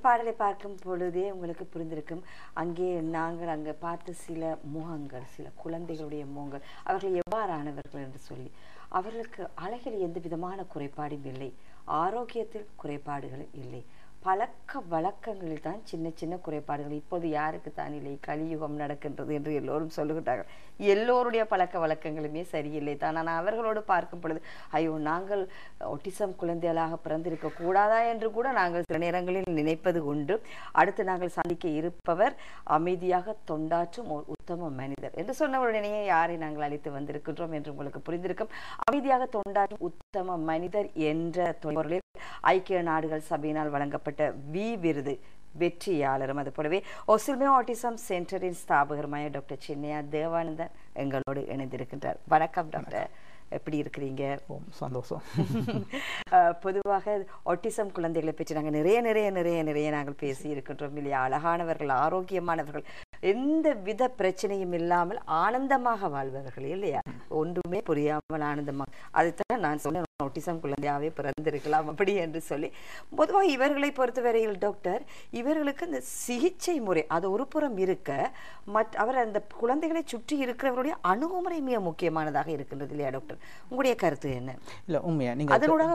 பாடலை பார்க்கும் பொழுதே உங்களுக்கு புரிந்திருக்கும். நாங்கள் அங்கே பார்த்த சில முகங்கள், சில குழந்தைகளுடைய முகங்கள், அவர்கள் எவ்வாறானவர்கள் என்று சொல்லி. அவர்களுக்கு அழகில் எந்த விதமான குறைபாடும் இல்லை, ஆரோக்கியத்தில் குறைபாடுகள் இல்லை, பழக்க வழக்கங்களில் தான் சின்ன சின்ன குறைபாடுகள். இப்போது யாருக்கு தான் இல்லை, கலியுகம் நடக்கின்றது என்று எல்லோரும் சொல்லுகின்றார்கள். எல்லோருடைய பழக்க வழக்கங்களுமே சரியில்லை தான். ஆனால் அவர்களோடு பார்க்கும் பொழுது ஐயோ, நாங்கள் ஒட்டிசம் குழந்தைகளாக பிறந்திருக்க கூடாதா என்று கூட நாங்கள் சில நேரங்களில் நினைப்பது உண்டு. அடுத்து நாங்கள் சந்திக்க இருப்பவர் அமைதியாக தொண்டாற்றும் ஒரு உத்தம மனிதர் என்று சொன்ன உடனேயே யாரை நாங்கள் அழைத்து வந்திருக்கின்றோம் என்று உங்களுக்கு புரிந்திருக்கும். அமைதியாக தொண்டாற்றும் உத்தம மனிதர் என்ற பொருளில் ஐக்கிய நாடுகள் சபையினால் வழங்கப்பட்ட விருது வெற்றியாளரும், அது போலவே ஒசில்மே ஆட்டிசம் சென்டரின் ஸ்தாபகருமாய டாக்டர் சின்னையா தேவானந்தன் எங்களோடு இணைந்திருக்கின்றார். வணக்கம் டாக்டர், எப்படி இருக்கிறீங்க? சந்தோஷம். பொதுவாக ஆட்டிசம் குழந்தைகளை பற்றி நாங்கள் நிறைய நாங்கள் பேசி இருக்கின்றோம் இல்லையா? அழகானவர்கள், ஆரோக்கியமானவர்கள், எந்த வித பிரச்சனையும் இல்லாமல் ஆனந்தமாக வாழ்பவர்கள் இல்லையா? ஒன்றுமே புரியாமல் ஆனந்தமாக. அதுதான் நான் சொன்னேன், ஆட்டிசம் குழந்தையாவே பிறந்திருக்கலாம் அப்படி என்று சொல்லி. பொதுவாக இவர்களை பொறுத்தவரையில் டாக்டர், இவர்களுக்கு இந்த சிகிச்சை முறை அது ஒரு புறம் இருக்க, அவர் அந்த குழந்தைகளை சுற்றி இருக்கிறவருடைய அணுகுமுறை மிக முக்கியமானதாக இருக்கின்றது இல்லையா டாக்டர்? உங்களுடைய கருத்து என்ன? இல்ல, உண்மையா நீங்க அதனோட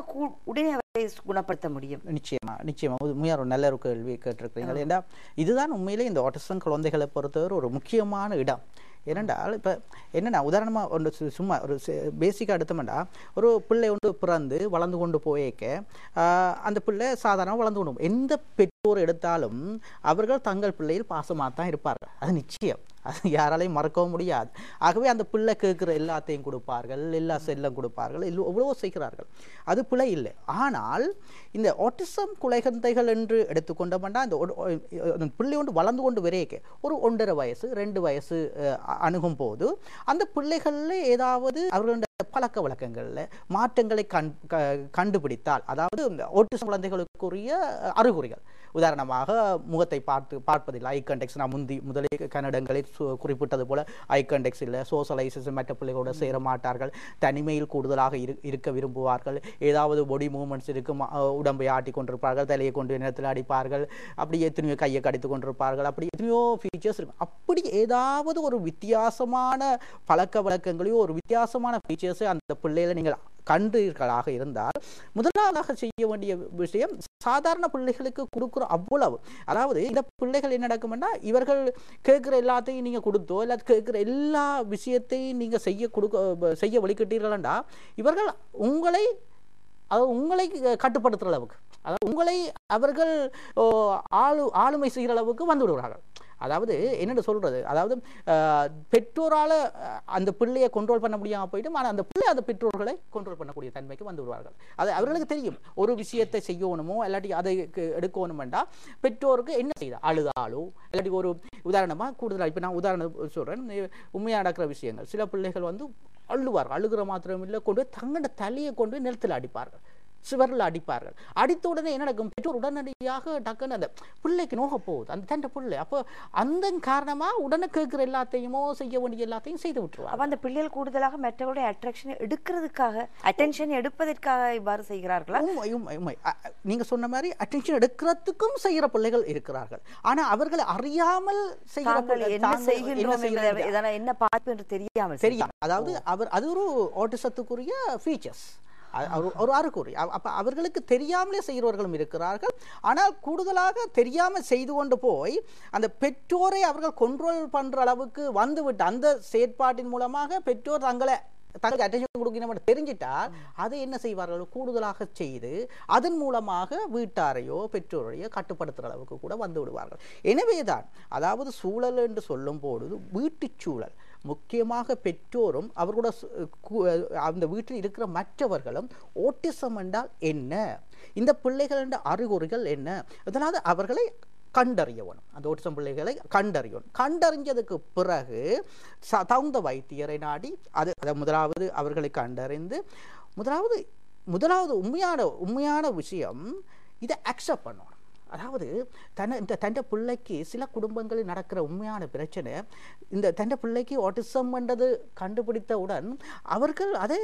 உடனே அவரை குணப்படுத்த முடியும்? நிச்சயமா உண்மையா ஒரு நல்ல ஒரு கேள்வி கேட்டிருக்கிறீங்க. ஏன்னா இதுதான் உண்மையிலே இந்த ஆட்டிசம் குழந்தைகளை பொறுத்தவரை ஒரு முக்கியமான இடம். ஏனென்றால் இப்போ என்னென்னா, உதாரணமாக ஒன்று சும்மா ஒரு பேசிக்காக எடுத்தோம்னா, ஒரு பிள்ளை ஒன்று பிறந்து வளர்ந்து கொண்டு போயேக்க அந்த பிள்ளை சாதாரணமாக வளர்ந்து கொண்டு போகும். எந்த பெற்றோர் எடுத்தாலும் அவர்கள் தங்கள் பிள்ளையில் பாசமாக தான் இருப்பார்கள், அது நிச்சயம், அது யாராலையும் மறக்கவும் முடியாது. ஆகவே அந்த பிள்ளை கேட்குற எல்லாத்தையும் கொடுப்பார்கள், எல்லா செல்லம் கொடுப்பார்கள், எவ்வளவோ செய்கிறார்கள், அது பிள்ளை இல்லை. ஆனால் இந்த ஆட்டிசம் குழந்தைகள் என்று எடுத்துக்கொண்டோம்னா, இந்த பிள்ளை ஒன்று வளர்ந்து கொண்டு வரையக்க ஒரு 1.5 வயசு 2 வயசு அணுகும் போது அந்த பிள்ளைகளில் ஏதாவது அவர்களுடைய பழக்க வழக்கங்களில் மாற்றங்களை கண்டுபிடித்தால், அதாவது இந்த ஆட்டிசம் குழந்தைகளுக்குரிய அறிகுறிகள், உதாரணமாக முகத்தை பார்ப்பதில்லை, ஐ கான்டாக்ட், நான் முதலே கன்னடங்களில் குறிப்பிட்டது போல ஐ கான்டாக்ட் இல்லை, சோஷலைசேஷன், மற்ற பிள்ளைகளோட சேர மாட்டார்கள், தனிமையில் கூடுதலாக இருக்க விரும்புவார்கள், ஏதாவது பாடி மூவ்மெண்ட்ஸ் இருக்கும், உடம்பை ஆட்டி கொண்டிருப்பார்கள், தலையை கொண்டு நிலத்தில் அடிப்பார்கள், அப்படி எத்தனையோ கையை கடித்து கொண்டிருப்பார்கள், அப்படி எத்தனையோ ஃபீச்சர்ஸ் இருக்கும். அப்படி ஏதாவது ஒரு வித்தியாசமான பழக்க வழக்கங்களையோ ஒரு வித்தியாசமான ஃபீச்சர்ஸை அந்த பிள்ளைகளை நீங்கள் கண்டீர்களாக இருந்தால், முதலாவதாக செய்ய வேண்டிய விஷயம், சாதாரண பிள்ளைகளுக்கு கொடுக்குற அவ்வளவு, அதாவது இந்த பிள்ளைகள் என்ன நடக்கும்னா, இவர்கள் கேட்குற எல்லாத்தையும் நீங்கள் கொடுத்தோ இல்லை கேட்குற எல்லா விஷயத்தையும் நீங்கள் செய்ய வழிகிட்டீர்கள்டா, இவர்கள் உங்களை கட்டுப்படுத்துகிற அளவுக்கு, அதாவது உங்களை அவர்கள் ஆளுமை செய்கிற அளவுக்கு வந்து விடுவார்கள். அதாவது என்னென்னு சொல்றது, அதாவது பெற்றோரால் அந்த பிள்ளையை கண்ட்ரோல் பண்ண முடியாமல் போயிட்டு, ஆனால் அந்த பிள்ளை அந்த பெற்றோர்களை கண்ட்ரோல் பண்ணக்கூடிய தன்மைக்கு வந்து விடுவார்கள். அது அவர்களுக்கு தெரியும், ஒரு விஷயத்தை செய்யணுமோ இல்லாட்டி அதை எடுக்கணுமெண்டா பெற்றோருக்கு என்ன செய்யுது, அழுதாலோ இல்லாட்டி ஒரு உதாரணமாக கூடுதலாக இப்போ நான் உதாரணம் சொல்கிறேன், உண்மையாக நடக்கிற விஷயங்கள், சில பிள்ளைகள் வந்து அழுவார்கள், அழுகிற மாத்திரம் இல்லை, கொண்டு தங்களோட தலையை கொண்டு நிலத்தில் அடிப்பார்கள், சுவரில் அடிப்பார்கள். அடித்த உடனே என்ன நடக்கும், பெற்றோர் உடனடியாக டக்குன்னு அந்த பிள்ளைக்கு நோக போகுது, அந்த தண்டை பிள்ளை, அப்போ அந்த காரணமாக உடனே கேட்குற எல்லாத்தையுமோ செய்ய வேண்டிய எல்லாத்தையும் செய்து விட்டுருவாங்க. அப்போ அந்த பிள்ளைகள் கூடுதலாக மற்றவருடைய அட்ராக்ஷன் எடுக்கிறதுக்காக, அட்டென்ஷன் எடுப்பதற்காக இவ்வாறு செய்கிறார்களா? நீங்க சொன்ன மாதிரி அட்டென்ஷன் எடுக்கிறதுக்கும் செய்கிற பிள்ளைகள் இருக்கிறார்கள். ஆனால் அவர்களை அறியாமல் செய்கிற என்ன பார்ப்பு என்று தெரியாமல், அதாவது அது ஒரு ஆட்டிசத்துக்குரிய ஃபீச்சர்ஸ், ஒரு அறிகுறி. அப்ப அவர்களுக்கு தெரியாமலே செய்கிறவர்களும் இருக்கிறார்கள். ஆனால் கூடுதலாக தெரியாமல் செய்து கொண்டு போய் அந்த பெற்றோரை அவர்கள் கண்ட்ரோல் பண்ற அளவுக்கு வந்துவிட்டு, அந்த செயற்பாட்டின் மூலமாக பெற்றோர் தங்களுக்கு அட்டென்ஷன் கொடுக்கணும் தெரிஞ்சிட்டால் அதை என்ன செய்வார்கள், கூடுதலாக செய்து அதன் மூலமாக வீட்டாரையோ பெற்றோரையோ கட்டுப்படுத்துகிற அளவுக்கு கூட வந்து விடுவார்கள். எனவேதான், அதாவது சூழல் என்று சொல்லும் பொழுது வீட்டு சூழல், முக்கியமாக பெற்றோரும் அவர்களோட அந்த வீட்டில் இருக்கிற மற்றவர்களும் ஆட்டிசம் என்றால் என்ன, இந்த பிள்ளைகள் என்ற அறிகுறிகள் என்ன, அதனால் அவர்களை கண்டறியணும், அந்த ஆட்டிசம் பிள்ளைகளை கண்டறியணும். கண்டறிஞ்சதுக்கு பிறகு தகுந்த வைத்தியரை நாடி அதை முதலாவது அவர்களை கண்டறிந்து, முதலாவது உண்மையான விஷயம், இதை அக்செப்ட் பண்ணணும். அதாவது தன்னை பிள்ளைக்கு சில குடும்பங்களில் நடக்கிற உண்மையான பிரச்சனை, இந்த தன்னை பிள்ளைக்கு ஆட்டிசம் என்றது கண்டுபிடித்தவுடன் அவர்கள் அதை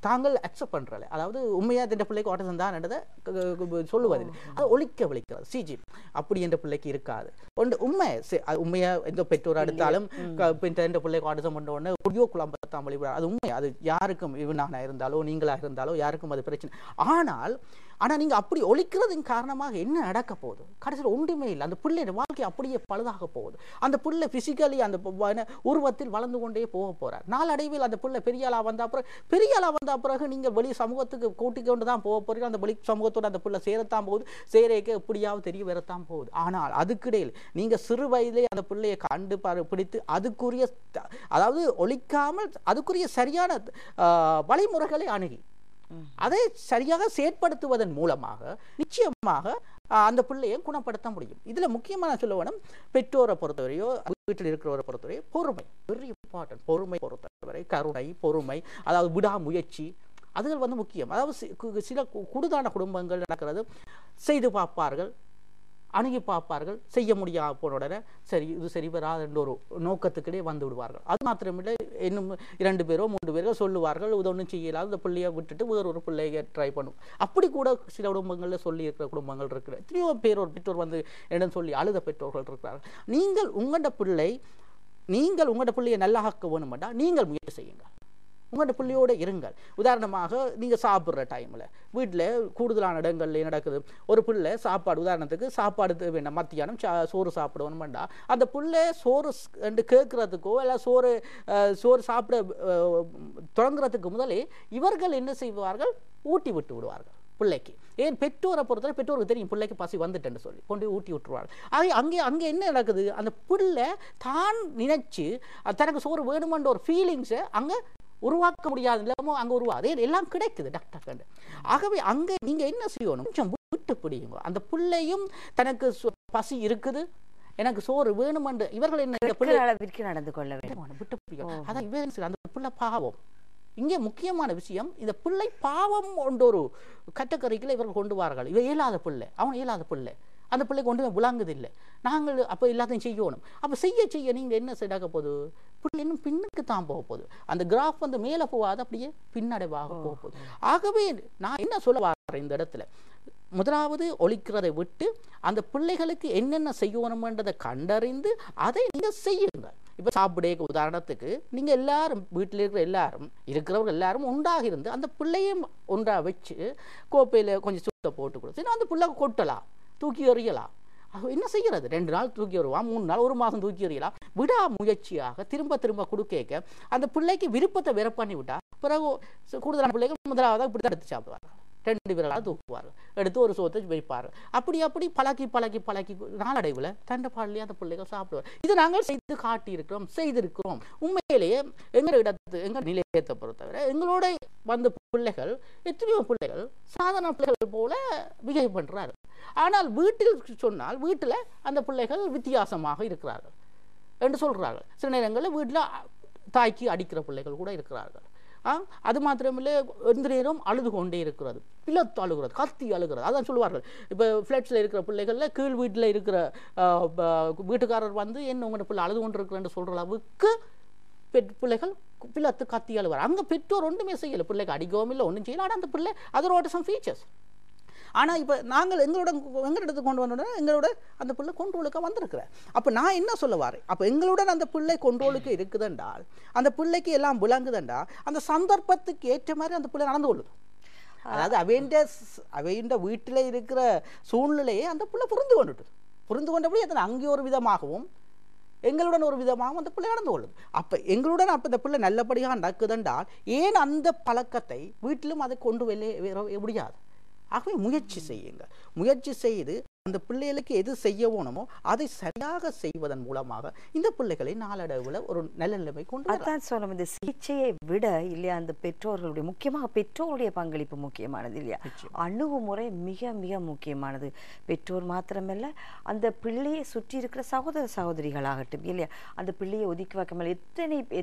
தாங்கள் அக்செப்ட் பண்றல. அதாவது உண்மையா தன்னை பிள்ளைக்கு ஆட்டிசம் தான் சொல்லுவதில்லை, அதை ஒழிக்கிறது. சிஜி அப்படி என்ற பிள்ளைக்கு இருக்காது. உண்மையா எந்த பெற்றோர் எடுத்தாலும் தன்னை பிள்ளைக்கு ஆட்டிசம் பண்ண உடனே புதிய குழம்பத்தான் வழிபட, அது உண்மை. அது யாருக்கும், இவனாக இருந்தாலோ நீங்களா இருந்தாலோ யாருக்கும் அது பிரச்சனை. ஆனா நீங்க அப்படி ஒழிக்கிறதின் காரணமாக என்ன நடக்க போகுது? கடைசியில் ஒன்றுமே இல்லை. அந்த பிள்ளைய வாழ்க்கை அப்படியே பழுதாக போகுது. அந்த பிள்ளை பிசிக்கலி அந்த உருவத்தில் வளர்ந்து கொண்டே போக போறார். நாளடைவில் அந்த பிள்ளை பெரிய ஆளா வந்த பிறகு நீங்க வெளி சமூகத்துக்கு கூட்டிக் கொண்டு தான் போக போறீங்க. அந்த வெளி சமூகத்தோட அந்த பிள்ளை சேரத்தான் போகுது, சேரேக்க எப்படியாவது தெரிய வரத்தான் போகுது. ஆனால் அதுக்கிடையில் நீங்க சிறு வயதிலே அந்த பிள்ளையை கண்டு பிடித்து அதுக்குரிய, அதாவது ஒழிக்காமல் அதுக்குரிய சரியான வழிமுறைகளை அணுகி அதை சரியாக செயற்படுத்துவதன் மூலமாக நிச்சயமாக அந்த பிள்ளையை குணப்படுத்த முடியும். இதுல முக்கியமான சொல்ல வேணும், பெற்றோரை பொறுத்தவரையோ வீட்டில் இருக்கிறவரை பொறுத்தவரையோ பொறுமை வெரி இம்பார்ட்டன்ட். பொறுமை பொறுத்தவரை கருணை, பொறுமை, அதாவது விடாமுயற்சி, அதுகள் முக்கியம். அதாவது சில குடுதான குடும்பங்கள் நடக்கிறது, செய்து பார்ப்பார்கள், அணுகி பார்ப்பார்கள், செய்ய முடியாம போன உடனே சரி இது சரி வராது என்ற ஒரு நோக்கத்துக்கிட்டே வந்து விடுவார்கள். அது மாத்திரமில்லை, இன்னும் 2 பேரோ 3 பேரோ சொல்லுவார்கள், இது ஒன்றும் செய்யலாது, இந்த பிள்ளையை விட்டுட்டு வேறொரு பிள்ளையை ட்ரை பண்ணும். அப்படி கூட சில குடும்பங்களில் சொல்லி இருக்கிற குடும்பங்கள் இருக்கிற எத்தனையோ பெற்றோர் என்னன்னு சொல்லி அழுத பெற்றோர்கள் இருக்கிறார்கள். நீங்கள் உங்களோட பிள்ளையை நல்லா ஆக்க வேணுமெண்டா நீங்கள் முயற்சி செய்யுங்க, உங்களோட பிள்ளையோடு இருங்கள். உதாரணமாக நீங்கள் சாப்பிட்ற டைமில் வீட்டில் கூடுதலான இடங்கள்ல நடக்குது, ஒரு பிள்ளை சாப்பாடு, உதாரணத்துக்கு சாப்பாடு வேண்டாம், மத்தியானம் சோறு சாப்பிடணும்டா, அந்த பிள்ளை சோறு என்று கேட்கறதுக்கோ இல்லை சோறு சாப்பிட தொடங்குறதுக்கு முதலே இவர்கள் என்ன செய்வார்கள், ஊட்டி விட்டு விடுவார்கள் பிள்ளைக்கு. ஏன் பெற்றோரை பொறுத்தவரை பெற்றோருக்கு தெரியும் பிள்ளைக்கு பசி வந்துட்டேன்னு சொல்லி கொண்டு ஊட்டி விட்டுருவாங்க. அங்கே என்ன நடக்குது, அந்த பிள்ளை தான் நினைச்சு தனக்கு சோறு வேணுமென்ற ஒரு ஃபீலிங்ஸை அங்கே உருவாக்க முடியாத நிலைமோ அங்கே உருவாது, எல்லாம் கிடைக்குது டாக்டர் கண்டு. ஆகவே அங்கே நீங்க என்ன செய்யணும், கொஞ்சம் விட்டு பிடிங்க. அந்த பிள்ளையும் தனக்கு பசி இருக்குது, எனக்கு சோறு வேணும் என்று இவர்கள் என்ன அளவிற்கு நடந்து கொள்ள வேண்டும், விட்டு பிடிக்கும். அதான் இவன் அந்த பிள்ளை பாவம். இங்கே முக்கியமான விஷயம், இந்த பிள்ளை பாவம் என்ற ஒரு கட்டக்கரைக்குள்ள இவர்கள் கொண்டு வார்கள். இவன் இயலாத பிள்ளை, அவன் இயலாத பிள்ளை, அந்த பிள்ளை கொண்டு விளங்குது இல்லை. நாங்கள் அப்போ எல்லாத்தையும் செய்யணும். அப்போ செய்ய நீங்கள் என்ன செய்ய போகுது, பிள்ளை இன்னும் பின்னுக்கு தான் போக போகுது. அந்த கிராஃப் மேலே போகாது, அப்படியே பின்னடைவாக போக போகுது. ஆகவே நான் என்ன சொல்ல வரேன் இந்த இடத்துல, முதலாவது ஒழிக்கிறதை விட்டு அந்த பிள்ளைகளுக்கு என்னென்ன செய்யணும்ன்றதை கண்டறிந்து அதை நீங்கள் செய்யுங்க. இப்போ சாப்பிடே உதாரணத்துக்கு நீங்கள் எல்லாரும் வீட்டில் இருக்கிறவங்க எல்லாரும் ஒன்றாக இருந்து அந்த பிள்ளையும் ஒன்றாக வச்சு கோப்பையில் கொஞ்சம் சுத்த போட்டு கொடுத்து அந்த பிள்ளை கொட்டலாம், தூக்கி எறியலாம். என்ன செய்கிறது, 2 நாள் தூக்கி வருவான், 3 நாள், 1 மாதம் தூக்கி எறியலாம். விடா முயற்சியாக திரும்ப கொடுக்க அந்த பிள்ளைக்கு விருப்பத்தை வேற பண்ணி விட்டா பிறகு கூடுதலான பிள்ளைகள் முதலாவதாக இப்படி தான் எடுத்து சாப்பிடுவார்கள், 2 பேரால் தூக்குவார்கள், எடுத்து ஒரு சோத்தை வைப்பார்கள். அப்படி பழக்கி நாளடைவில் தண்டப்பாடலையே அந்த பிள்ளைகள் சாப்பிடுவார். இது நாங்கள் செய்திருக்கிறோம். உண்மையிலேயே எங்கள் நிலையத்தை பொறுத்தவரை எங்களோட வந்த பிள்ளைகள் எத்தனையோ பிள்ளைகள் சாதாரண பிள்ளைகள் போல பிஹேவ் பண்றாரு. ஆனால் வீட்டில் சொன்னால் வீட்டில் அந்த பிள்ளைகள் வித்தியாசமாக இருக்கிறார்கள் என்று சொல்றார்கள். சில நேரங்களில் வீட்டில் தாய்க்கு அடிக்கிற பிள்ளைகள் கூட இருக்கிறார்கள். அது மாத்திரமில்லை, எந்த நேரம் அழுது கொண்டே இருக்கிறது, பிளத்து அழுகிறது, கத்தி அழுகிறது. அதான் சொல்லுவார்கள், இப்போ ஃப்ளாட்ஸில் இருக்கிற பிள்ளைகளில் கீழ் வீட்டில் இருக்கிற வீட்டுக்காரர் என்ன உங்களோட பிள்ளை அழுது கொண்டு இருக்கிறன்னு சொல்கிற அளவுக்கு பிள்ளைகள் பிளத்து கத்தி அழுவார். அங்கே பெற்றோர் ஒன்றுமே செய்யலை, பிள்ளைக்கு அடிக்கவும் இல்லை, ஒன்றும் செய்யலை. ஆனால் அந்த பிள்ளை அதோட ஆட்டிசம் ஃபீச்சர்ஸ். ஆனால் இப்போ நாங்கள் எங்களிடத்துக்கு கொண்டு வந்தோம்னா எங்களோட அந்த பிள்ளை கொண்டோலுக்கு வந்திருக்கிறேன். அப்போ நான் என்ன சொல்ல வரேன், அப்போ எங்களுடன் அந்த பிள்ளை கொண்டோலுக்கு இருக்குதுன்றால், அந்த பிள்ளைக்கு எல்லாம் விளங்குதுன்றா, அந்த சந்தர்ப்பத்துக்கு ஏற்ற மாதிரி அந்த பிள்ளை நடந்து கொள்ளுது. அதாவது அவைண்ட வீட்டில் இருக்கிற சூழ்நிலையை அந்த பிள்ளை புரிந்து கொண்டபடி அதனை அங்கே ஒரு விதமாகவும் எங்களுடன் ஒரு விதமாகவும் அந்த பிள்ளை நடந்து கொள்ளுது. அப்போ எங்களுடன் அப்போ இந்த பிள்ளை நல்லபடியாக நடக்குதுன்றால் ஏன் அந்த பழக்கத்தை வீட்டிலும் அதை கொண்டு வெளியே முடியாது. ஆகவே முயற்சி செய்யுங்க. முயற்சி செய்து அந்த பிள்ளைகளுக்கு எது செய்ய வேணுமோ அதை சரியாக செய்வதன் மூலமாக இந்த பிள்ளைகளை நாளடைவில் ஒரு நல்ல நிலைமை கொண்டு அதான் சொல்லணும். இந்த சிகிச்சையை விட இல்லையா அந்த பெற்றோர்களுடைய முக்கியமாக பெற்றோருடைய பங்களிப்பு முக்கியமானது இல்லையா? அணுகுமுறை மிக மிக முக்கியமானது. பெற்றோர் மாத்திரமல்ல, அந்த பிள்ளையை சுற்றி இருக்கிற சகோதர சகோதரிகளாகட்டும் இல்லையா, அந்த பிள்ளையை ஒதுக்கி வைக்காமல்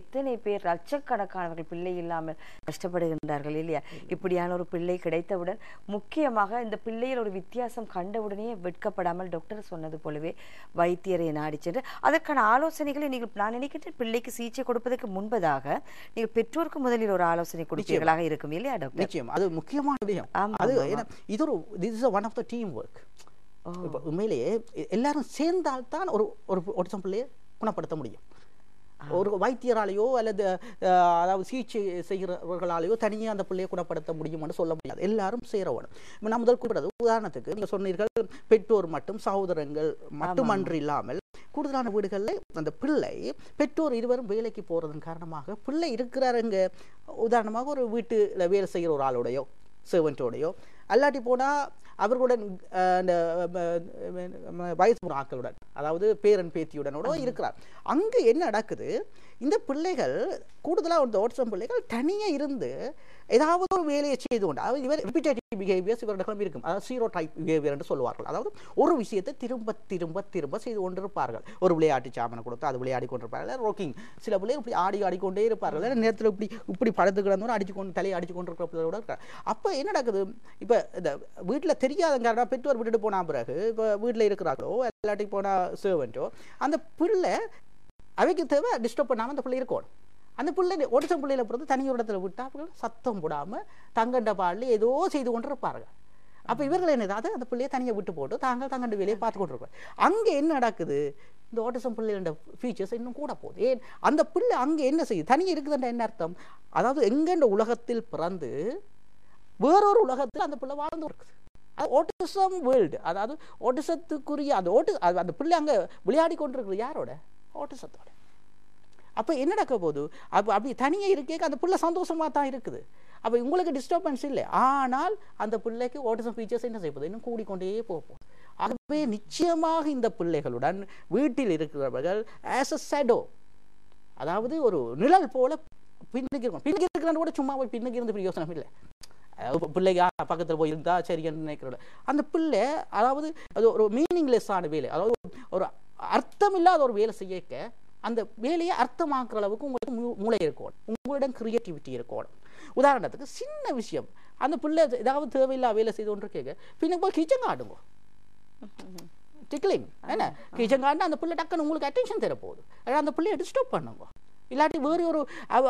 எத்தனை பேர் லட்சக்கணக்கானவர்கள் பிள்ளை இல்லாமல் கஷ்டப்படுகின்றார்கள் இல்லையா? இப்படியான ஒரு பிள்ளை கிடைத்தவுடன் முக்கியமாக இந்த பிள்ளையில் ஒரு வித்தியாசம் கண்டவுடனே வெட்கப்படாமல் டாக்டர் சொன்னது போலவே வைத்தியரை நாடி சென்று அதற்கான ஆலோசனைகளை நீங்கள், நான் நினைக்கிறேன் பிள்ளைக்கு சிகிச்சை கொடுப்பதற்கு முன்பதாக நீங்கள் பெற்றோருக்கு முதலில் ஒரு ஆலோசனை கொடுப்பீர்களாக இருக்கும் இல்லையா டாக்டர்? நிச்சயம், அது முக்கியமான விஷயம். அது இது ஒரு this is one of the team work. உண்மையிலேயே எல்லாரும் சேர்ந்தால்தான் ஒரு ஆட்டிசம் பிள்ளையை குணப்படுத்த முடியும். ஒரு வைத்தியராலேயோ அல்லது அதாவது சிகிச்சை செய்கிறவர்களாலேயோ தனியாக அந்த பிள்ளையை குணப்படுத்த முடியும்னு சொல்ல முடியாது. எல்லாரும் சேரணும். நான் முதல் கூப்பிடுறது உதாரணத்துக்கு நீங்கள் சொன்னீர்கள் பெற்றோர் மட்டும் சகோதரங்கள் மட்டுமன்று இல்லாமல் கூடுதலான வீடுகளில் அந்த பிள்ளை பெற்றோர் இருவரும் வேலைக்கு போகிறதன் காரணமாக பிள்ளை இருக்கிறாருங்க. உதாரணமாக ஒரு வீட்டில் வேலை செய்கிற ஒரு ஆளோடையோ சர்வெண்ட்டோடையோ அல்லாட்டி போனால் அவர்களுடன் அந்த வயசு ஆக்களுடன், அதாவது பேரன் பேத்தியுடனோட இருக்கிறார். அங்கே என்ன நடக்குது, இந்த பிள்ளைகள் கூடுதலாக இந்த ஆட்டிசம் பிள்ளைகள் தனியாக இருந்து ஏதாவது ஒரு வேலையை செய்து கொண்டு, அதாவது இவர் ரிப்பீட்டேட்டிவ் பிஹேவியர்ஸ் இவர்களிடம் இருக்கும். அதாவது ஜீரோ டைப் பிஹேவியர் என்று சொல்லுவார்கள். அதாவது ஒரு விஷயத்தை திரும்ப திரும்ப திரும்ப செய்து கொண்டிருப்பார்கள். ஒரு விளையாட்டு சாமனை கொடுத்து அது விளையாடி கொண்டிருப்பார்கள். ரோக்கிங் சில பிள்ளைகள் இப்படி ஆடிக்கொண்டே இருப்பார்கள். நேரத்தில் இப்படி படுத்து கிடந்தோன்னு தலையை அடிச்சு கொண்டிருக்கிற பிள்ளைகளோட இருக்காங்க. அப்போ என்ன நடக்குது, இப்போ இந்த வீட்டில் தெரியாதங்காரனா பெற்றோர் விட்டுட்டு போன பிறகு இப்போ வீட்டில் இருக்கிறாங்களோ இல்லாட்டி போனால் சர்வெண்ட்டோ அந்த பிள்ளை அவைக்கு தேவை டிஸ்டர்ப் பண்ணாமல் அந்த பிள்ளை இருக்கணும். அந்த பிள்ளை ஆட்டிசம் பிள்ளையில பொறுத்து தனி ஒரு இடத்துல விட்டால் சத்தம் போடாமல் தங்கண்ட பாடல ஏதோ செய்து கொண்டு இருப்பார்கள். அப்போ இவர்கள் என்னது அந்த பிள்ளையை தனியாக விட்டு போட்டு தங்கண்ட வேலையை பார்த்து கொண்டு இருப்பாங்க. அங்கே என்ன நடக்குது, இந்த ஆட்டிசம் பிள்ளைகளோட ஃபீச்சர்ஸ் இன்னும் கூட போகுது. ஏன் அந்த பிள்ளை அங்கே என்ன செய்யுது, தனியாக இருக்குதுன்ற என்ன அர்த்தம், அதாவது எங்கெண்ட உலகத்தில் பிறந்து வேறொரு உலகத்தில் அந்த பிள்ளை வாழ்ந்து இருக்குது. அது ஆட்டிசம் வேர்ல்டு, அதாவது ஆட்டிசத்துக்குரிய அந்த பிள்ளை அங்கே விளையாடி கொண்டிருக்குது யாரோட, ஆட்டிசத்தோட. அப்போ என்ன நடக்க போகுது, அப்படி தனியாக இருக்கே அந்த பிள்ளை சந்தோஷமாக தான் இருக்குது. அப்போ உங்களுக்கு டிஸ்டர்பன்ஸ் இல்லை, ஆனால் அந்த பிள்ளைக்கு ஆட்டிசம் ஃபீச்சர்ஸ் என்ன செய்யப்போகுது, இன்னும் கூடிக்கொண்டே போகும். ஆகவே நிச்சயமாக இந்த பிள்ளைகளுடன் வீட்டில் இருக்கிறவர்கள் ஆஸ் அ ஷேடோ, அதாவது ஒரு நிழல் போல பின்னுக்கு இருக்கும். பின்னுக்கு இருக்கிறான்னு கூட சும்மா போய் பின்னுக்கு இருந்து பிரயோசனம் இல்லை. பிள்ளைங்க பக்கத்தில் போய் இருந்தால் சரின்னு நினைக்கிறோம். அந்த பிள்ளை அதாவது அது ஒரு மீனிங்லெஸ்ஸான வேலை, அதாவது ஒரு அர்த்தம் இல்லாத ஒரு வேலை செய்யக்க அந்த வேலையை அர்த்தமாக்குற அளவுக்கு உங்களுக்கு மூளை இருக்கணும், உங்களிடம் கிரியேட்டிவிட்டி இருக்கணும். உதாரணத்துக்கு சின்ன விஷயம், அந்த பிள்ளை ஏதாவது தேவையில்லா வேலை செய்து கொண்டு கேட்க பின்ன போய் கிச்சன் காட்டுங்க, டிக்லிங் என்ன கிச்சன் காட்டினா அந்த பிள்ளை டக்குன்னு உங்களுக்கு அட்டென்ஷன் தரப்போகுது. அந்த பிள்ளையை டிஸ்டர்ப் பண்ணுங்க. இல்லாட்டி வேறு ஒரு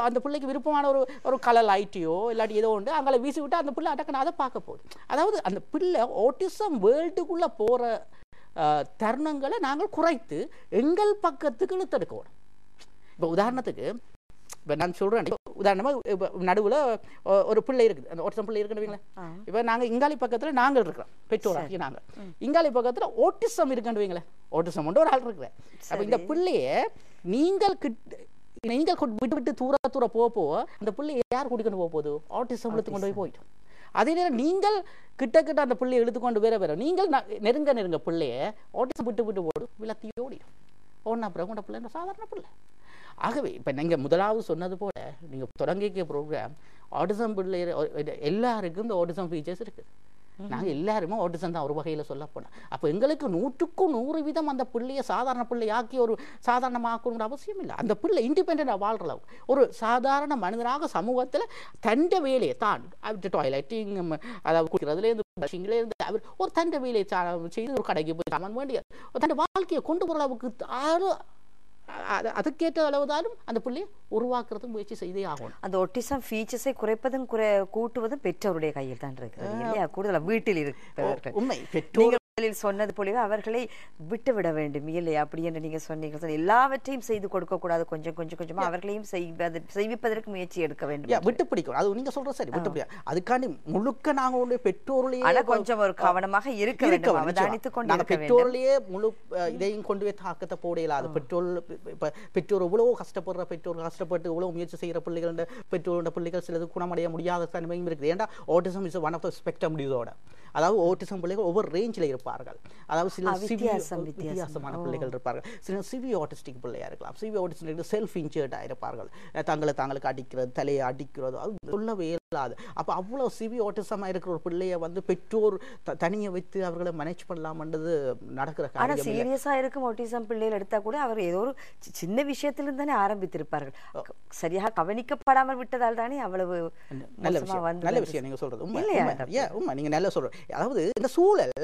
அந்த பிள்ளைக்கு விருப்பமான ஒரு கலர் லைட்டையோ இல்லாட்டி ஏதோ உண்டு அங்கே வீசி விட்டு அந்த பிள்ளை அடக்கணும் அதை பார்க்க போகுது. அதாவது அந்த பிள்ளை ஆட்டிசம் வேர்ல்டுக்குள்ளே போகிற தருணங்களை நாங்கள் குறைத்து எங்கள் பக்கத்துக்கு இழுத்தெடுக்கணும். இப்போ உதாரணத்துக்கு இப்போ நான் சொல்கிறேன், உதாரணமாக இப்போ நடுவில் ஒரு பிள்ளை இருக்குது, அந்த ஆட்டிசம் பிள்ளை இருக்குன்னு. இப்போ நாங்கள் இங்காலி பக்கத்தில் நாங்கள் இருக்கிறோம், பெற்றோராகி நாங்கள் இங்காலி பக்கத்தில் ஆட்டிசம் இருக்குன்னு வைங்களேன், ஆட்டிசம் ஒரு ஆள் இருக்கிறேன். அப்போ இந்த பிள்ளையை நீங்கள் விட்டு விட்டு தூர போக அந்த பிள்ளையை யார் கூட்டிக்கொண்டு போக போகுது, ஆட்டிசம் எடுத்து கொண்டு போயிட்டோம். அதே நேரம் நீங்கள் கிட்ட அந்த பிள்ளையை எடுத்துக்கொண்டு வேற நீங்கள் நெருங்க பிள்ளையை ஆட்டிசம் விட்டு போடு விளத்தி ஓடிடும். ஒன்றா அப்புறம் உங்களோட பிள்ளை சாதாரண பிள்ளை. ஆகவே இப்போ நீங்கள் முதலாவது சொன்னது போல நீங்கள் தொடங்கிக்க ப்ரோக்ராம் ஆட்டிசம் பிள்ளை எல்லாருக்கும் இந்த ஆட்டிசம் ஃபீச்சர்ஸ் இருக்குது. நாங்கள் எல்லாருமே ஆட்டிசம் தான் ஒரு வகையில் சொல்ல போனோம். அப்போ எங்களுக்கு 100% அந்த பிள்ளையை சாதாரண பிள்ளை ஆக்கி ஒரு சாதாரணமாக்கணுன்ற அவசியம் இல்லை. அந்த பிள்ளை இண்டிபெண்டாக வாழ்கிற அளவுக்கு ஒரு சாதாரண மனிதனாக சமூகத்தில் தண்ட வேலையை தான் டாய்லெட்டிங், அதாவது குடிக்கிறதுலேருந்து பஷிங்லேருந்து அவர் ஒரு தண்ட வேலையை செய்து ஒரு கடைக்கு போய் சாமான் வேண்டிய தண்ட வாழ்க்கையை கொண்டு போகிற அளவுக்கு அதுக்கேற்ற அளவுதாலும் அந்த பிள்ளையை உருவாக்குறதுக்கு முயற்சி செய்தே ஆகணும். அந்த ஒட்டிசம் ஃபீச்சர்ஸை குறைப்பதும் கூட்டுவதும் பெற்றோருடைய கையில் தான் இருக்குது இல்லையா? கூடுதலாக வீட்டில் இருப்பவர்கள். உண்மை, பெற்றோர் சொன்னது போலவே அவர்களை விட்டு விட வேண்டும் இல்லையா? அப்படி என்று நீங்க சொன்னீங்க. எல்லாவற்றையும் செய்து கொடுக்க கூடாது, கொஞ்சம் கொஞ்சமா அவர்களையும் செய்விப்பதற்கு முயற்சி எடுக்க வேண்டும். விட்டு பிடிக்கும், அது நீங்க சொல்ற சரி, விட்டு பிடிக்கும். அதுக்காண்டி முழுக்க நாங்க பெற்றோர்களையே ஆனா கொஞ்சம் ஒரு கவனமாக இருக்க வேண்டும், அவதானித்துக் கொண்டு இருக்க வேண்டும். பெற்றோர்களையே முழு இதையும் கொண்டு போய் தாக்கத்தை போட இயலாது. பெற்றோர் இவ்வளவு கஷ்டப்படுற பெற்றோர் கஷ்டப்பட்டு இவ்வளவு முயற்சி செய்யற பிள்ளைகளோட பெற்றோரோட பிள்ளைகள் சிலது குணமடைய முடியாத தன்மையும் இருக்குது. ஏன்னா autism is one of the spectrum disorder. அதாவது ஓட்டிசம் பிள்ளைகள் ஒவ்வொரு ரேஞ்சில் இருப்பார்கள். அதாவது சில வித்தியாசமான பிள்ளைகள் இருப்பார்கள். சில சிவி ஆட்டிஸ்டிக் பிள்ளையா இருக்கலாம். சிவி ஆட்டிஸ்டிக் செல்ஃப் இன்ஜர்டாக இருப்பார்கள். தங்களுக்கு அடிக்கிறது, தலையை அடிக்கிறது, அது சொல்லவே இல்லாது. அப்போ அவ்வளோ சிவி ஆட்டிசமாக இருக்கிற ஒரு பிள்ளையை வந்து பெற்றோர் தனியை வைத்து அவர்களை மேனேஜ் பண்ணலாம்ன்றது நடக்கிற காரியம். சீரியஸாக இருக்கும் ஆட்டிசம் பிள்ளைகள் எடுத்தால் கூட அவர் ஏதோ ஒரு சின்ன விஷயத்திலிருந்து தானே ஆரம்பித்திருப்பார்கள். சரியாக கவனிக்கப்படாமல் விட்டதால் தானே அவ்வளவு நல்ல விஷயம் நீங்க சொல்றது. உண்மை நீங்க நல்லா சொல்றீங்க. அதாவது இந்த சூழல்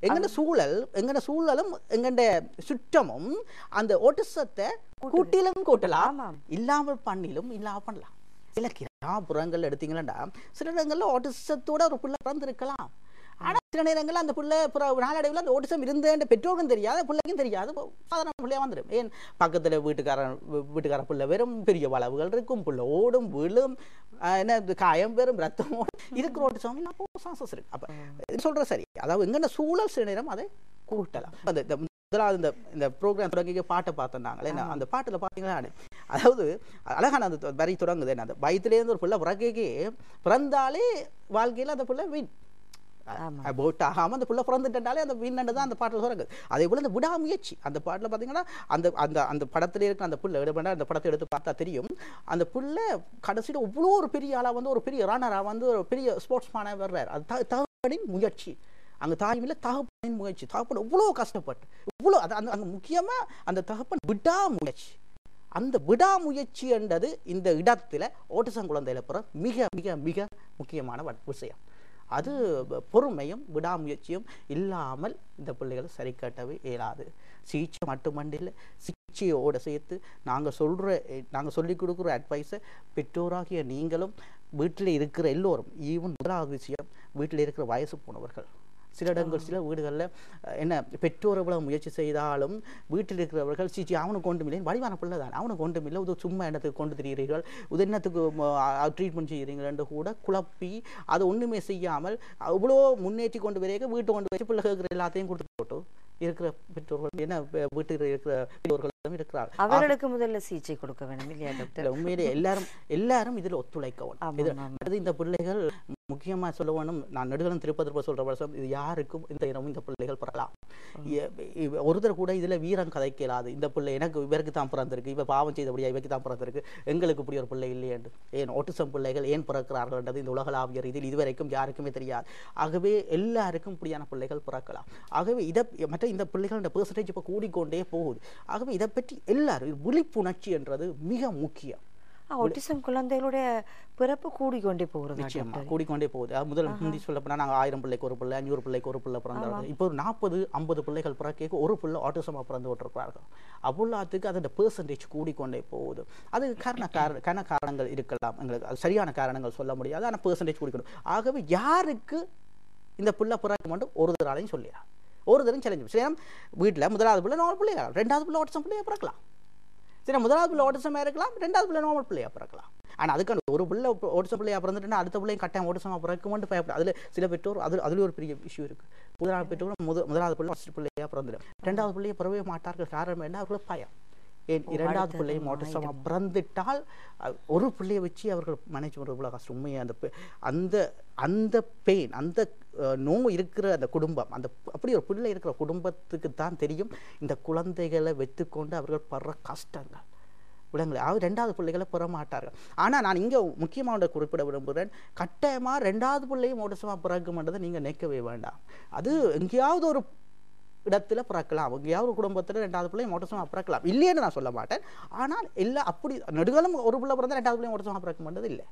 எங்கட சூழலும் எங்கட சுற்றமும் அந்த ஓட்டிசத்தை கூட்டிலும் கூட்டலாம், இல்லாமல் பண்ணிலும் இல்லாம பண்ணலாம். சில கிராமப்புறங்கள் எடுத்தீங்கன்னா சில இடங்கள்ல ஓட்டிசத்தோட ஒரு பிள்ளை பிறந்திருக்கலாம். ஆனா சில நேரங்கள் அந்த பிள்ளை நாளடைவில் அந்த ஓட்டிசம் இருந்த பெற்றோருக்கும் தெரியாது, பிள்ளைக்கும் தெரியாது, சாதாரண பிள்ளையா வந்துடும். ஏன் பக்கத்துல வீட்டுக்கார பிள்ளை வெறும் பெரிய வளவுகள் இருக்கும், பிள்ளை ஓடும் விழும், என்ன காயம் வெறும் ரத்தம் இருக்கிற ஓட்டிசம் சான்சஸ் இருக்கு. அப்ப சொல்ற சரி, அதாவது எங்கன சூழல் சில நேரம் அதை கூட்டலாம். அந்த முதலாவது இந்த ப்ரோக்ராம் தொடங்கி பாட்டை பார்த்தோம்னாங்களே, அந்த பாட்டுல பாத்தீங்கன்னா அதாவது அழகான அந்த வரி தொடங்குது. அந்த வயிற்றுலேருந்து ஒரு பிள்ளை பிறந்தாலே வாழ்க்கையில அந்த பிள்ளை வின் போட் ஆகாம அந்த பிள்ளை பிறந்துட்டாலே அந்த வின்னு தான் அந்த பாட்டில் தொடங்குது. அதே போல இந்த விடாமுயற்சி அந்த பாட்டில் பார்த்தீங்கன்னா அந்த படத்துல இருக்க அந்த பிள்ளை எடுப்பா அந்த படத்தை எடுத்து பார்த்தா தெரியும். அந்த பிள்ளை கடைசியில் இவ்வளோ ஒரு பெரிய ஆளா வந்து ஒரு பெரிய ரன்னரா வந்து ஒரு பெரிய ஸ்போர்ட்ஸ் மேனாக வர்றாரு. அது தகப்பனின் முயற்சி, அங்கே தாய்மையில தகப்பனின் முயற்சி, தகப்பன் இவ்வளோ கஷ்டப்பட்டு இவ்வளோ அங்கே முக்கியமா அந்த தகப்பன் விடாமுயற்சி. அந்த விடாமுயற்சி என்றது இந்த இடத்துல ஓட்டிசம் குழந்தையில பிற மிக மிக மிக முக்கியமான விஷயம். அது பொறுமையும் விடாமுயற்சியும் இல்லாமல் இந்த பிள்ளைகளை சரி கட்டவே இயலாது. சிகிச்சை மட்டுமண்டில்லை, சிகிச்சையோடு சேர்த்து நாங்கள் சொல்லிக் கொடுக்குற அட்வைஸை பெற்றோராகிய நீங்களும் வீட்டில் இருக்கிற எல்லோரும், ஈவன் முதலாவது விஷயம் வீட்டில் இருக்கிற வயசு போனவர்கள். சில வீடுகளில் என்ன பெற்றோர் எவ்வளவு முயற்சி செய்தாலும் வீட்டில் இருக்கிறவர்கள் சிச்சி அவனுக்கு கொண்டு இல்லை, வடிவான பிள்ளை தான், அவனுக்கு கொண்டு இல்லை, இது சும்மா இடத்துக்கு கொண்டு திரிகிறீர்கள், இது என்னத்துக்கு ட்ரீட்மெண்ட் செய்கிறீங்கன்னு கூட குழப்பி அதை ஒன்றுமே செய்யாமல் அவ்வளோ முன்னேற்றி கொண்டு வரைக்கும் வீட்டு கொண்டு வச்சு பிள்ளை கேட்குற எல்லாத்தையும் கொடுத்து போட்டு இருக்கிற பெற்றோர்கள் என்ன வீட்டில் இருக்கிற பெற்றோர்களும் இருக்கிறார்கள். அவர்களுக்கு முதல்ல சிகிச்சை கொடுக்க வேண்டும் இல்லையா டாக்டர்? உண்மையிலே எல்லாரும் இதில் ஒத்துழைக்கவும். இந்த பிள்ளைகள் முக்கியமா சொல்ல வேணும், நான் நெடுகளும் திருப்ப சொல்ற வருஷம் இது யாருக்கும் இந்த இனமும் இந்த பிள்ளைகள் பெறலாம். ஒருத்தர் கூட இதுல வீரம் கதைக்கலாது. இந்த பிள்ளை எனக்கு இவருக்கு தான் பிறந்திருக்கு, இவ பாவம் செய்தபடியா இவருக்கு தான் பிறந்திருக்கு, எங்களுக்கு இப்படி ஒரு பிள்ளை இல்லையே என்று. ஏன் ஓட்டிசம் பிள்ளைகள் ஏன் பிறக்கிறார்கள் என்றது இந்த உலகளாவிய ரீதியில் இதுவரைக்கும் யாருக்குமே தெரியாது. ஆகவே எல்லாருக்கும் இப்படியான பிள்ளைகள் பிறக்கலாம். ஆகவே மற்ற இந்த பிள்ளைகளோட பெர்சன்டேஜ் இப்போ கூடிக்கொண்டே போகுது. ஆகவே இதை பற்றி எல்லாரும் விழிப்புணர்ச்சி என்றது மிக முக்கியம். ஆட்டிசம் குழந்தைகளுடைய பிறப்பு கூடிக்கொண்டே போகிறது. நிச்சயமா கூடிக்கொண்டே போகுது. முதல் முந்தி சொல்ல போனா நாங்கள் 1000 பிள்ளைக்கு ஒரு பிள்ளை, 500 பிள்ளைக்கு ஒரு பிள்ளை பிறந்தார்கள். இப்போ ஒரு 40-50 பிள்ளைகள் பிறக்க ஒரு பிள்ளை ஆட்டிசமாக பிறந்து விட்டுருக்கிறார்கள். அவ்வளோத்துக்கு அதோட பெர்சன்டேஜ் கூடிக்கொண்டே போகுது. அதுக்கு காரணங்கள் இருக்கலாம், எங்களுக்கு அது சரியான காரணங்கள் சொல்ல முடியாது, ஆனால் பெர்சன்டேஜ் கூடிக்கொண்டு. ஆகவே யாருக்கு இந்த பிள்ளை பிறக்க மட்டும் ஒரு தராலையும் சொல்லிடலாம், ஒரு தரம் சேலஞ்சு. சரி, வீட்டில் முதலாவது பிள்ளை நார்மல் பிள்ளையா, ரெண்டாவது பிள்ளை ஆட்டிசம் பிள்ளையா பிறக்கலாம். சரி, முதலாவது பிள்ளை ஓட்டிசமாக இருக்கலாம், ரெண்டாவது பிள்ளை நார்மல் பிள்ளையா பிறக்கலாம். ஆனால் அதுக்கான ஒரு பிள்ளை ஓட்டிசம் பிள்ளையா பிறந்துட்டுன்னா அடுத்த பிள்ளையும் கட்டாயம் ஓட்டிசமாக பிறக்குமென்று பயப்படும். அதில் சில பெற்றோர் அதில் ஒரு பெரிய இஷ்யூ இருக்குது. முதலாவது பெற்றோர் முதலாவது பிள்ளை ஃபர்ஸ்ட் பிள்ளையா பிறந்துடும், ரெண்டாவது பிள்ளையை பிறவே மாட்டார்கள். காரணம் என்ன? அவர்களுக்கு பயம். ஏன் இரண்டாவது பிள்ளையும் ஓட்டிசமாக பிறந்துட்டால் ஒரு பிள்ளையை வச்சு அவர்கள் மேனேஜ் பண்ணுறது இவ்வளோ கஷ்டம். உண்மையாக அந்த பெயின், அந்த நோய் இருக்கிற அந்த குடும்பம், அந்த அப்படி ஒரு பிள்ளை இருக்கிற குடும்பத்துக்கு தான் தெரியும் இந்த குழந்தைகளை வைத்துக்கொண்டு அவர்கள் படுற கஷ்டங்கள். விலங்குகள் அவர் ரெண்டாவது பிள்ளைகளை பெற மாட்டார்கள். ஆனால் நான் இங்கே முக்கியமாக குறிப்பிட விரும்புகிறேன், கட்டாயமாக ரெண்டாவது பிள்ளையும் ஓட்டிசமாக பிறக்கும்ன்றதை நீங்கள் நினைக்கவே வேண்டாம். அது எங்கேயாவது ஒரு இடத்துல பிறக்கலாம், எங்கேயாவது குடும்பத்தில் ரெண்டாவது பிள்ளையும் ஓட்டிசமாக பிறக்கலாம், இல்லைன்னு நான் சொல்ல மாட்டேன். ஆனால் இல்லை, அப்படி நெடுகாலம் ஒரு பிள்ளை பிறந்தால் ரெண்டாவது பிள்ளையும் ஓட்டிசமாக பிறக்கும்ன்றது இல்லை.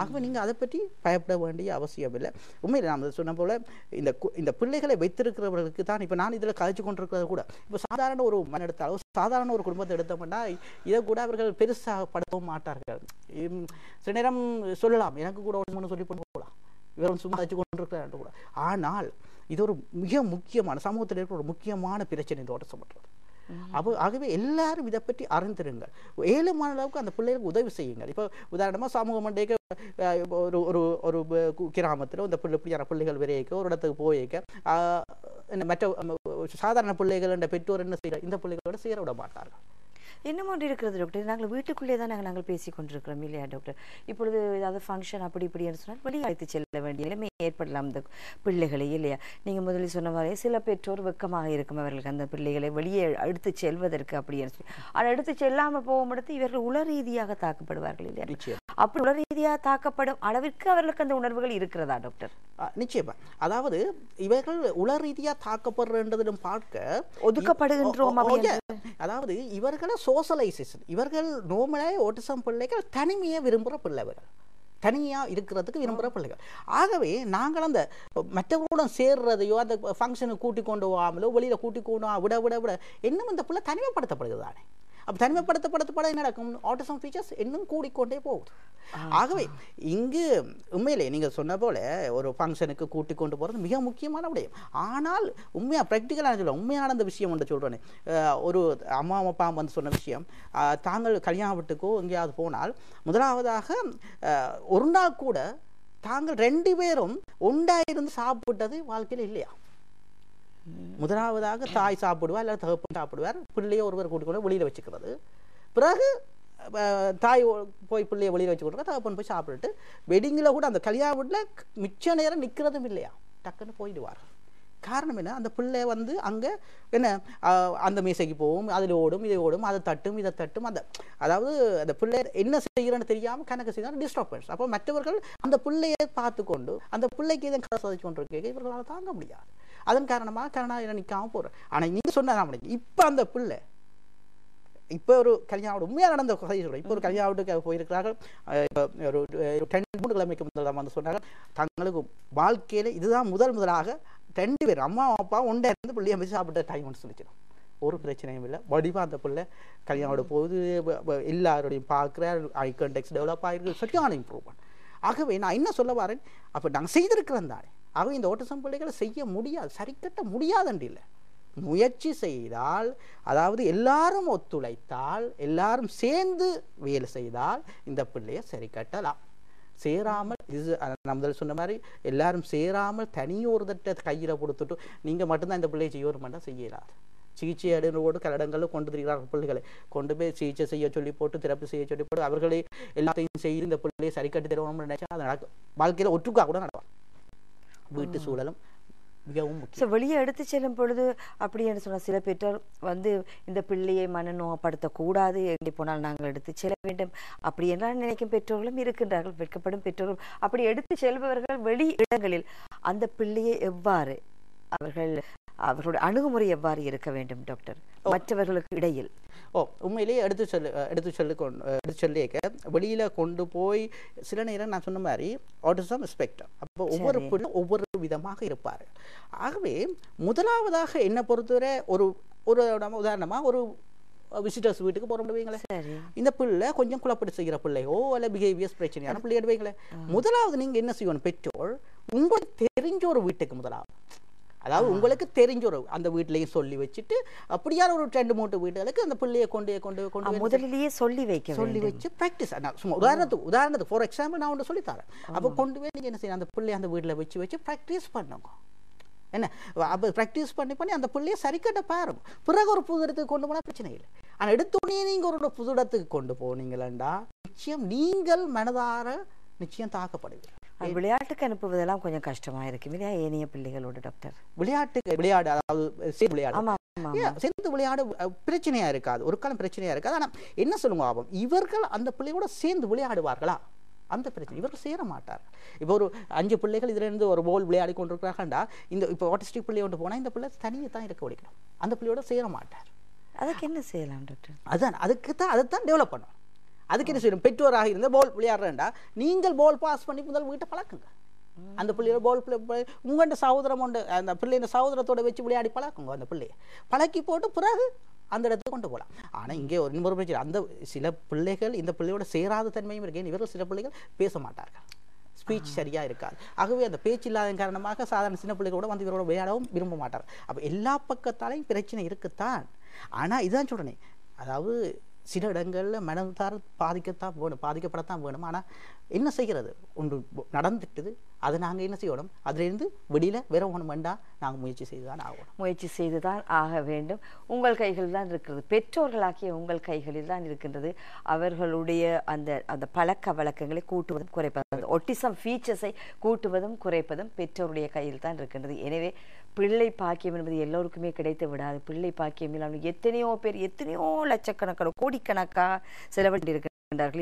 ஆகவே நீங்கள் அதை பற்றி பயப்பட வேண்டிய அவசியம் இல்லை. உண்மையில் நாம் சொன்ன போல இந்த பிள்ளைகளை வைத்திருக்கிறவர்களுக்கு தான் இப்போ நான் இதில் கதைச்சு கொண்டிருக்கிறது கூட. இப்போ சாதாரண ஒரு மண் எடுத்தாலும், சாதாரண ஒரு குடும்பத்தை எடுத்தோம்னா இதை கூட அவர்கள் பெருசாக படுத்தவும் மாட்டார்கள். சில நேரம் சொல்லலாம், எனக்கு கூட ஒன்று சொல்லி கொண்டு போகலாம், இவரும் சும்மா வச்சு கொண்டிருக்கிறார் கூட. ஆனால் இது ஒரு மிக முக்கியமான சமூகத்தில் இருக்கிற ஒரு முக்கியமான பிரச்சனை இந்த ஓட்டிசம் பண்றது. ஆகவே எல்லாரும் இதை பற்றி அறிந்திருங்கள். ஏழுமான அளவுக்கு அந்த பிள்ளைகளுக்கு உதவி செய்யுங்கள். இப்போ உதாரணமாக சமூக மண்டைக்கு ஒரு கிராமத்தில் இந்த இப்படியான பிள்ளைகள் விரைக்க ஒரு இடத்துக்கு போய்க்க மற்ற சாதாரண பிள்ளைகள் என்ற பெற்றோர் என்ன செய்யற இந்த பிள்ளைகளோட சேர விட மாட்டார்கள். இன்னும் ஒன்று இருக்கிறது டாக்டர், நாங்கள் வீட்டுக்குள்ளே தான் நாங்கள் பேசி கொண்டிருக்கிறோம் இல்லையா டாக்டர்? இப்பொழுது ஏதாவது ஃபங்க்ஷன் அப்படி இப்படின்னு சொன்னால் வெளியே அழைத்து செல்ல வேண்டிய நிலைமை ஏற்படலாம் இந்த பிள்ளைகளை இல்லையா? நீங்கள் முதலில் சொன்ன மாதிரி சில பெற்றோர் வெக்கமாக இருக்கும் அவர்களுக்கு அந்த பிள்ளைகளை வெளியே எடுத்து செல்வதற்கு அப்படின்னு சொல்லி. ஆனால் எடுத்து செல்லாமல் போகும் இடத்து இவர்கள் உள ரீதியாக தாக்கப்படுவார்கள் இல்லையா? அப்படி உள ரீதியாக தாக்கப்படும் அளவிற்கு அவர்களுக்கு அந்த உணர்வுகள் இருக்கிறதா டாக்டர்? நிச்சயமா. அதாவது இவர்கள் உள ரீதியா தாக்கப்படுறதும் பார்க்க ஒதுக்கப்படுகின்றோம். அதாவது இவர்களை சோஷலைசேஷன், இவர்கள் நோமலே ஓட்டிசம் பிள்ளைகள் தனிமையை விரும்புகிற பிள்ளைகள், தனியாக இருக்கிறதுக்கு விரும்புகிற பிள்ளைகள். ஆகவே நாங்கள் அந்த மற்றவர்களுடன் சேர்றதையோ அந்த ஃபங்க்ஷனுக்கு கூட்டி கொண்டு போகாமலோ வெளியில் கூட்டி கொண்டு விட விட விட இன்னும் இந்த பிள்ளை தனிமைப்படுத்தப்படுகிறது தானே. அப்போ தனிமைப்படுத்தப்பட என்ன நடக்கும்? ஆட்டிசம் ஃபீச்சர்ஸ் இன்னும் கூடிக்கொண்டே போகுது. ஆகவே இங்கு உண்மையிலே நீங்கள் சொன்ன போல ஒரு ஃபங்க்ஷனுக்கு கூட்டி கொண்டு போகிறது மிக முக்கியமான விடயம். ஆனால் உண்மையாக ப்ராக்டிக்கலாக சொல்ல உண்மையான அந்த விஷயம் ஒன்று சொல்கிறேனே, ஒரு அம்மா அப்பா வந்து சொன்ன விஷயம், தாங்கள் கல்யாண வீட்டுக்கோ எங்கேயாவது போனால் முதலாவதாக ஒரு நாள் கூட தாங்கள் 2 பேரும் ஒன்றாயிருந்து சாப்பிட்டது வாழ்க்கையில் இல்லையா. முதலாவதாக தாய் சாப்பிடுவார், இல்லை தகப்பன் சாப்பிடுவார், பிள்ளையை ஒருவர் கூட்டிக்கொண்டு வெளியில் வச்சுக்கிறது. பிறகு தாய் போய் பிள்ளையை வெளியில் வச்சு கொடுக்குற, தகப்பன் போய் சாப்பிட்டுட்டு வெட்டிங்கில் கூட அந்த கல்யாண வீட்டில் மிச்ச நேரம் நிற்கிறதும் இல்லையா, டக்குன்னு போயிடுவார். காரணம் என்ன? அந்த பிள்ளை வந்து அங்கே என்ன அந்த மீசைக்கு போகும், அதில் ஓடும், இதை ஓடும், அதை தட்டும் இதை தட்டும், அந்த அதாவது அந்த பிள்ளை என்ன செய்கிறன்னு தெரியாமல் கணக்கு செய்தால் டிஸ்டர்பன்ஸ். அப்போ மற்றவர்கள் அந்த பிள்ளையை பார்த்து கொண்டு அந்த பிள்ளைக்கு இதை கதை சதிச்சு கொண்டு இருக்க இவர்களால் தாங்க முடியாது. அதன் காரணமாக கருணா நிற்காமல் போகிறேன். ஆனால் நீங்கள் சொன்ன இப்போ அந்த பிள்ளை இப்போ ஒரு கல்யாணம் உண்மையாக நடந்த கதை சொல்கிறேன். இப்போ ஒரு கல்யாணத்துக்கு போயிருக்கிறார்கள். ஒரு 2 கிழமைக்கு முதல் வந்து சொன்னாங்க, தங்களுக்கு வாழ்க்கையில் இதுதான் முதலாக 2 பேர் அம்மா அப்பா ஒன்றா இருந்து பிள்ளையை வச்சு சாப்பிட்ட டைம் ஒன்று சொல்லிச்சிடும். ஒரு பிரச்சனையும் இல்லை. வடிவாக அந்த பிள்ளை கல்யாணோட போது எல்லாரோடையும் பார்க்குற ஐ கான்டெக்ட் டெவலப் ஆகிருக்கு, சரியான இம்ப்ரூவ்மெண்ட். ஆகவே நான் என்ன சொல்ல வரேன், அப்போ நாங்கள் செய்திருக்கிறோம் தானே. ஆகவே இந்த ஓட்டிசம் பிள்ளைகளை செய்ய முடியாது, சரிக்கட்ட முடியாதுன்னு இல்லை. முயற்சி செய்தால், அதாவது எல்லாரும் ஒத்துழைத்தால், எல்லாரும் சேர்ந்து வேலை செய்தால் இந்த பிள்ளையை சரி கட்டலாம். சேராமல் இது நான் முதல் சொன்ன மாதிரி எல்லாரும் சேராமல் தனியொருதட்ட கையில் கொடுத்துட்டு நீங்கள் மட்டும்தான் இந்த பிள்ளையை செய்ய மாட்டா செய்யலாது. சிகிச்சை அடைவோடு கலடங்களில் கொண்டு வருகிறார்கள். பிள்ளைகளை கொண்டு போய் சிகிச்சை செய்ய சொல்லி போட்டு திறப்பு செய்ய சொல்லி போட்டு அவர்களே எல்லாத்தையும் செய்து இந்த பிள்ளையை சரி கட்டி தருவோம்னு நினைச்சா அது நடக்கும். வாழ்க்கையில் ஒற்றுக்கா கூட நடக்கும். வீட்டு சூழலும் மிகவும் முக்கியம். வெளியே எடுத்து செல்லும் பொழுது அப்படி என்று சொன்ன சில பெற்றோர் வந்து இந்த பிள்ளையை மனநோகப்படுத்தக்கூடாது, எங்கே போனால் நாங்கள் எடுத்து செல்ல வேண்டும் அப்படி என்றால் நினைக்கும் பெற்றோர்களும் இருக்கின்றார்கள். வெட்கப்படும் பெற்றோர்கள். அப்படி எடுத்து செல்பவர்கள் வெளி இடங்களில் அந்த பிள்ளையை எவ்வாறு அவர்களுடைய அணுகுமுறை எவ்வாறு இருக்க வேண்டும் டாக்டர் மற்றவர்களுக்கு இடையில்? உண்மையிலேயே எடுத்து சொல்லிக்க வெளியில கொண்டு போய் சில நேரம் நான் சொன்ன மாதிரி ஆட்டிசம் ஸ்பெக்ட்ரம். அப்போ ஒவ்வொரு பிள்ளை ஒவ்வொரு விதமாக இருப்பார். ஆகவே முதலாவதாக என்ன பொறுத்தவரை ஒரு உதாரணமா ஒரு விசிட்டர்ஸ் வீட்டுக்கு போறோம் வைங்களேன், இந்த பிள்ளை கொஞ்சம் குழப்படி செய்கிற பிள்ளையோ அல்ல பிஹேவியர்ஸ் பிரச்சனையான பிள்ளைய வைங்களேன், முதலாவது நீங்க என்ன செய்யணும், பெற்றோர் உங்களுக்கு தெரிஞ்ச ஒரு வீட்டுக்கு முதலாவது, அதாவது உங்களுக்கு தெரிஞ்ச ஒரு அந்த வீட்டிலையும் சொல்லி வச்சுட்டு அப்படியான ஒரு 2-3 வீடுகளுக்கு அந்த பிள்ளையை கொண்டு முதலிலேயே சொல்லி வச்சு ப்ராக்டிஸ். சும்மா உதாரணத்துக்கு ஃபார் எக்ஸாம்பிள் நான் ஒன்று சொல்லித்தரேன். அப்போ கொண்டு போய் நீங்கள் என்ன செய்யணும், அந்த பிள்ளையை அந்த வீட்டில் வச்சு ப்ராக்டிஸ் பண்ணுங்க. என்ன அப்போ ப்ராக்டிஸ் பண்ணி அந்த பிள்ளையை சரிக்கட்ட பாருங்க. பிறகு ஒரு புது இடத்துக்கு கொண்டு போனால் பிரச்சனை இல்லை. ஆனால் எடுத்தோடனே நீங்கள் ஒரு புது இடத்துக்கு கொண்டு போனீங்களா நிச்சயம் நீங்கள் மனதார நிச்சயம் தாக்கப்படுவீர்கள். விளையாட்டுக்கு அனுப்புவதெல்லாம் கொஞ்சம் கஷ்டமா இருக்கு இல்லையா ஏனைய பிள்ளைகளோட டாக்டர்? விளையாடு அதாவது சேர்ந்து விளையாடு பிரச்சனையா இருக்காது, ஒரு காலம் பிரச்சனையா இருக்காது. ஆனால் என்ன சொல்லுங்க ஆகும், இவர்கள் அந்த பிள்ளையோட சேர்ந்து விளையாடுவார்களா? அந்த பிரச்சனை இவர்கள் சேர மாட்டார். இப்போ ஒரு 5 பிள்ளைகள் இதுல இருந்து ஒரு போல் விளையாடி கொண்டிருக்கிறாங்கடா, இந்த இப்போ ஆட்டிஸ்டிக் பிள்ளை கொண்டு போனால் இந்த பிள்ளை தனியை தான் இருக்க வலிக்கணும், அந்த பிள்ளையோட சேர மாட்டார். அதுக்கு என்ன செய்யலாம் டாக்டர்? அதைத்தான் டெவலப் பண்ணணும். அதுக்கு என்ன செய்யணும், பெற்றோராக இருந்த பால் விளையாடுறேன்டா நீங்கள் பால் பாஸ் பண்ணி முதல் வீட்டை பழக்குங்க. அந்த பிள்ளையோட பால் உங்கள்கிட்ட சகோதரம் உண்டு, அந்த பிள்ளைங்க சகோதரத்தோட வச்சு விளையாடி பழக்குங்க. அந்த பிள்ளையை பழக்கி போட்டு பிறகு அந்த இடத்துக்கு கொண்டு போகலாம். ஆனால் இங்கே ஒரு இன்னொரு பிரச்சனை, அந்த சில பிள்ளைகள் இந்த பிள்ளையோட சேராத தன்மையும் இருக்கேன். இவர்கள் சில பிள்ளைகள் பேச மாட்டார்கள், ஸ்பீச் சரியா இருக்காது. ஆகவே அந்த பேச்சு இல்லாத காரணமாக சாதாரண சின்ன பிள்ளைகளோட வந்து இவரோட விளையாடவும் விரும்ப மாட்டார். அப்போ எல்லா பக்கத்தாலையும் பிரச்சனை இருக்குத்தான். ஆனால் இதுதான் சொல்றேன், அதாவது சில இடங்களில் மனதார பாதிக்கப்படத்தான் வேணும். ஆனால் என்ன செய்கிறது, ஒன்று நடந்துட்டுது, அதை நாங்கள் என்ன செய்யணும், அதிலிருந்து வெளியில் வேற ஒன்று வேண்டாம், நாங்கள் முயற்சி செய்து தான் ஆக வேண்டும். உங்கள் கைகளில் தான் இருக்கிறது, பெற்றோர்களாகிய உங்கள் கைகளில் தான் இருக்கின்றது. அவர்களுடைய அந்த பழக்க வழக்கங்களை கூட்டுவதும் குறைப்பதும், ஒட்டிசம் ஃபீச்சர்ஸை கூட்டுவதும் குறைப்பதும் பெற்றோருடைய கையில் தான் இருக்கின்றது. எனவே பிள்ளை பாக்கியம் என்பது எல்லோருக்குமே கிடைத்து விடாது. பிள்ளை பாக்கியம் இல்லாமல் எத்தனையோ பேர் எத்தனையோ லட்சக்கணக்கான கோடிக்கணக்காக செலவிட்டிருக்கிறார்கள்.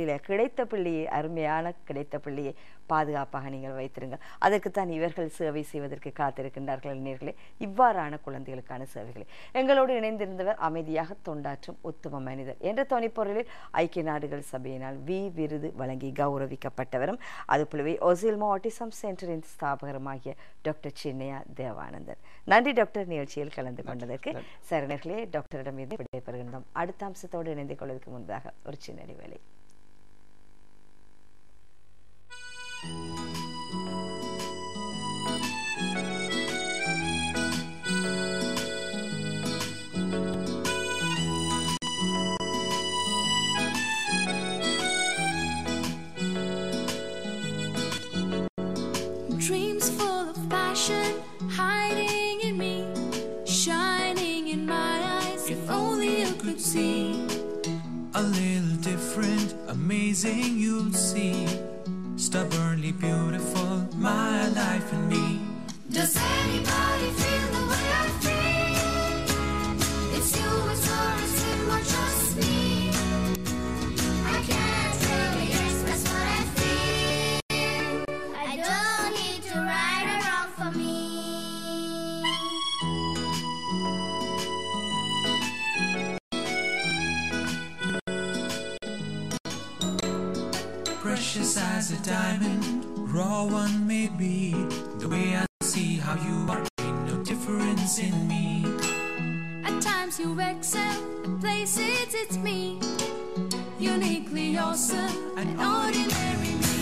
இல்லை, கிடைத்த பிள்ளையை, அருமையான கிடைத்த பிள்ளையை பாதுகாப்பாக நீங்கள் வைத்திருங்கள். அதற்குத்தான் இவர்கள் சேவை செய்வதற்கு காத்திருக்கின்றார்கள் நேர்களே. இவ்வாறான குழந்தைகளுக்கான சேவைகளை எங்களோடு இணைந்திருந்தவர் அமைதியாக தொண்டாற்றும் உத்தம மனிதர் என்ற தொனிப்பொருளில் ஐக்கிய நாடுகள் சபையினால் விருது வழங்கி கௌரவிக்கப்பட்டவரும் அதுபோலவே ஒசில்மோ ஆட்டிசம் சென்டரின் ஸ்தாபகருமாகிய டாக்டர் சின்னையா தேவானந்தன். நன்றி டாக்டர், நிகழ்ச்சியில் கலந்து கொண்டதற்கு. சரணர்களே, டாக்டரிடம் இருந்து விடைபெறுகின்றோம். அடுத்த அம்சத்தோடு இணைந்து கொள்வதற்கு முன்பாக ஒரு சின்ன இடைவேளை. Dreams full of passion hiding in me, shining in my eyes. If only you could see. A little different, amazing you'll see. Stubbornly beautiful, my life and me. Does anybody feel the way I feel? It's you, it's her, it's him, or just me. I can't really express what I feel. I don't need to right or wrong for me. Precious as a diamond, raw one may be. The way I see how you are, ain't no difference in me. At times you excel, at places it's me. Uniquely awesome, an ordinary me.